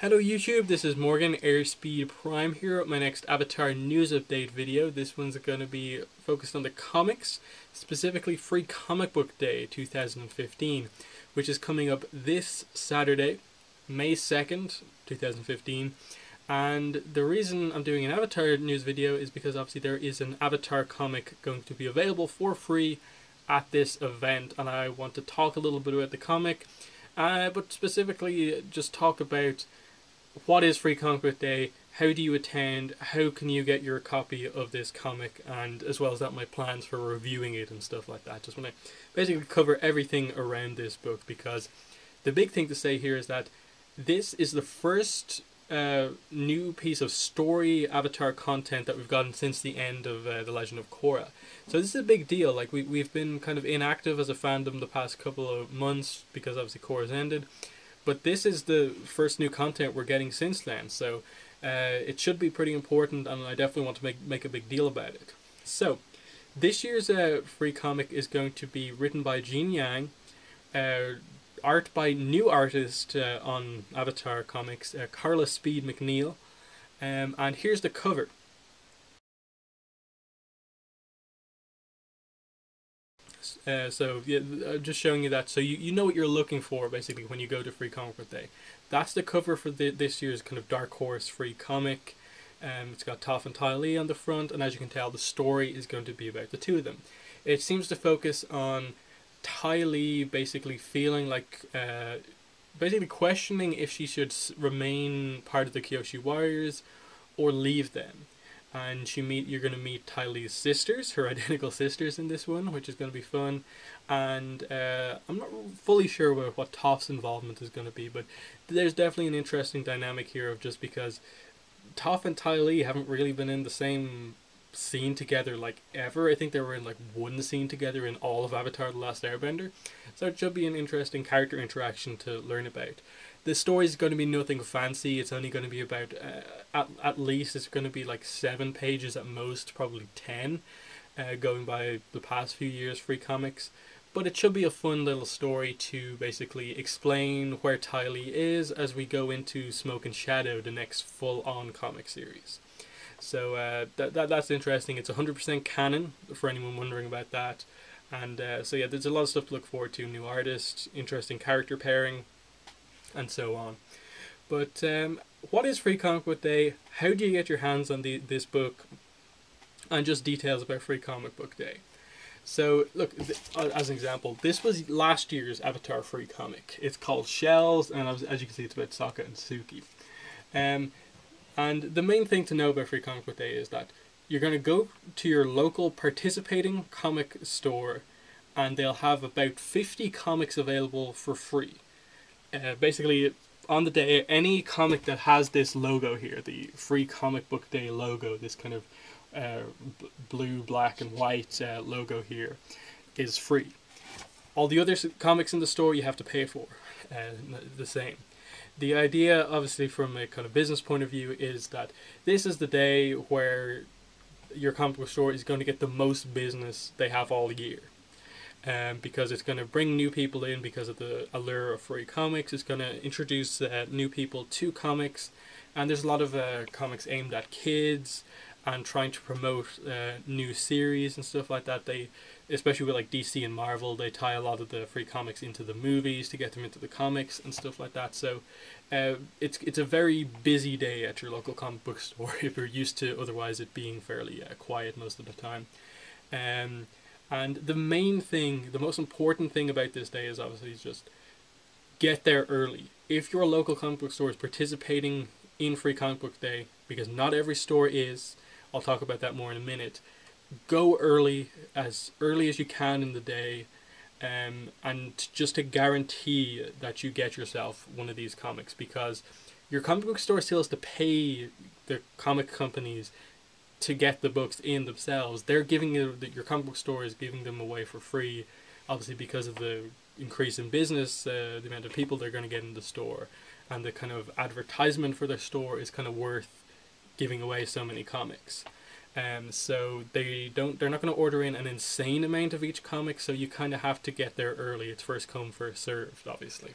Hello YouTube, this is Morgan, Airspeed Prime here with my next Avatar news update video. This one's going to be focused on the comics, specifically Free Comic Book Day 2015, which is coming up this Saturday, May 2nd, 2015. And the reason I'm doing an Avatar news video is because obviously there is an Avatar comic going to be available for free at this event, and I want to talk a little bit about the comic, but specifically just talk about what is Free Comic Book Day, how do you attend, how can you get your copy of this comic, and as well as that my plans for reviewing it and stuff like that. Just want to basically cover everything around this book, because the big thing to say here is that this is the first new piece of story Avatar content that we've gotten since the end of The Legend of Korra. So this is a big deal. Like we've been kind of inactive as a fandom the past couple of months because obviously Korra's ended. But this is the first new content we're getting since then, so it should be pretty important, and I definitely want to make a big deal about it. So, this year's free comic is going to be written by Gene Yang, art by new artist on Avatar Comics, Carla Speed McNeil, and here's the cover. So yeah, just showing you that, so you know what you're looking for basically when you go to Free Comic Book Day. That's the cover for this year's kind of Dark Horse free comic. It's got Toph and Ty Lee on the front, and as you can tell, the story is going to be about the two of them. It seems to focus on Ty Lee basically feeling like, basically questioning if she should remain part of the Kyoshi Warriors or leave them. And you're going to meet Ty Lee's sisters, her identical sisters in this one, which is going to be fun. And I'm not fully sure what Toph's involvement is going to be, but there's definitely an interesting dynamic here of just because Toph and Ty Lee haven't really been in the same scene together like ever. I think they were in like one scene together in all of Avatar: The Last Airbender. So it should be an interesting character interaction to learn about. The story is going to be nothing fancy. It's only going to be about, at least it's going to be like 7 pages at most, probably 10, going by the past few years free comics. But it should be a fun little story to basically explain where Ty Lee is as we go into Smoke and Shadow, the next full-on comic series. So that's interesting. It's 100% canon, for anyone wondering about that. And so yeah, there's a lot of stuff to look forward to. New artist, interesting character pairing, and so on. But what is Free Comic Book Day? How do you get your hands on this book? And just details about Free Comic Book Day. So look, as an example, this was last year's Avatar free comic. It's called Shells, and as you can see, it's about Sokka and Suki. And the main thing to know about Free Comic Book Day is that you're going to go to your local participating comic store, and they'll have about 50 comics available for free. Basically, on the day, any comic that has this logo here, the Free Comic Book Day logo, this kind of blue, black, and white logo here, is free. All the other comics in the store you have to pay for, the same. The idea, obviously, from a kind of business point of view, is that this is the day where your comic book store is going to get the most business they have all year. Because it's going to bring new people in because of the allure of free comics. It's going to introduce new people to comics, and there's a lot of comics aimed at kids and trying to promote new series and stuff like that. They, especially with like DC and Marvel, they tie a lot of the free comics into the movies to get them into the comics and stuff like that. So it's a very busy day at your local comic book store if you're used to otherwise it being fairly quiet most of the time. And the main thing, the most important thing about this day is obviously just get there early. If your local comic book store is participating in Free Comic Book Day, because not every store is, I'll talk about that more in a minute, go early as you can in the day, and just to guarantee that you get yourself one of these comics, because your comic book store still has to pay the comic companies to get the books in themselves. They're giving you, your comic book store is giving them away for free, obviously because of the increase in business, the amount of people they're going to get in the store, and the kind of advertisement for their store is kind of worth giving away so many comics. So they're not going to order in an insane amount of each comic, so you kind of have to get there early. It's first come, first served, obviously.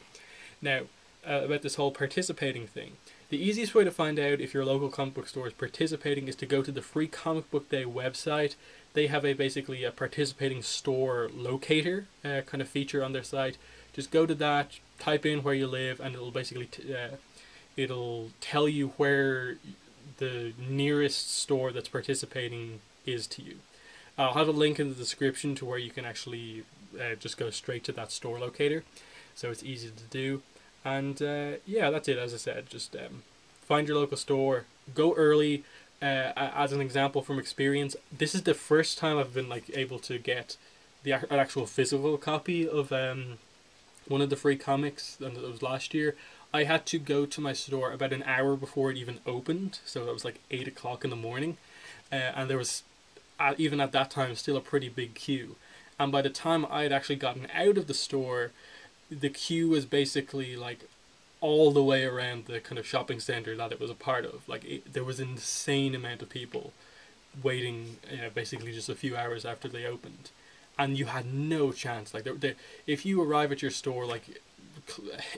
Now, about this whole participating thing. The easiest way to find out if your local comic book store is participating is to go to the Free Comic Book Day website. They have basically a participating store locator kind of feature on their site. Just go to that, type in where you live, and it'll basically it'll tell you where the nearest store that's participating is to you. I'll have a link in the description to where you can actually just go straight to that store locator, so it's easy to do. And yeah, that's it. As I said, just find your local store, go early. As an example from experience, this is the first time I've been like able to get an actual physical copy of one of the free comics, and it was last year. I had to go to my store about an hour before it even opened, so it was like 8 o'clock in the morning, and there was even at that time still a pretty big queue. And by the time I had actually gotten out of the store, the queue was basically like all the way around the kind of shopping center that it was a part of. Like there was an insane amount of people waiting, basically just a few hours after they opened, and you had no chance. Like if you arrive at your store like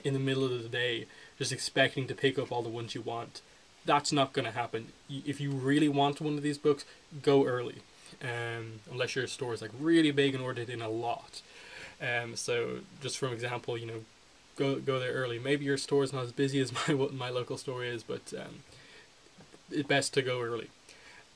in the middle of the day, just expecting to pick up all the ones you want, that's not going to happen. If you really want one of these books, go early, unless your store is like really big and ordered in a lot. So just from example, go there early. Maybe your store is not as busy as my local store is, but it's best to go early.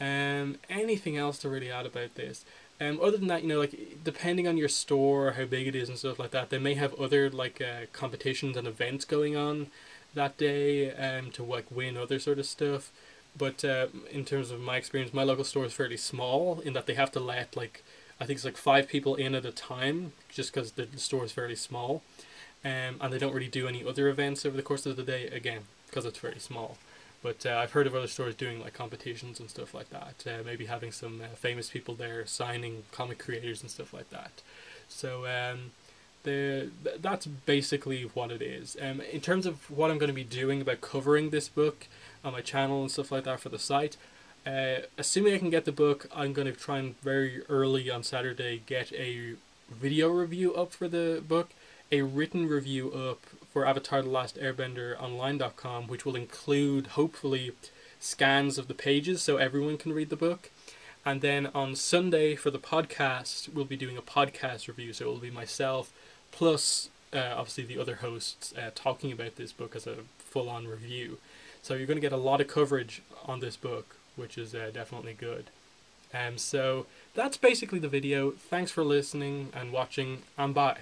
Anything else to really add about this? Other than that, like depending on your store, how big it is and stuff like that, they may have other like competitions and events going on that day to like win other sort of stuff. But in terms of my experience, my local store is fairly small in that they have to let I think it's like 5 people in at a time, just because the store is fairly small, and they don't really do any other events over the course of the day, again because it's very small. But I've heard of other stores doing like competitions and stuff like that. Maybe having some famous people there signing comic creators and stuff like that. So that's basically what it is. In terms of what I'm going to be doing about covering this book on my channel and stuff like that for the site, assuming I can get the book, I'm going to try and very early on Saturday get a video review up for the book, a written review up for Avatar The Last Airbender online.com, which will include, hopefully, scans of the pages so everyone can read the book. And then on Sunday for the podcast, we'll be doing a podcast review, so it will be myself, plus obviously the other hosts talking about this book as a full-on review. So you're going to get a lot of coverage on this book, which is definitely good. So that's basically the video. Thanks for listening and watching, and bye.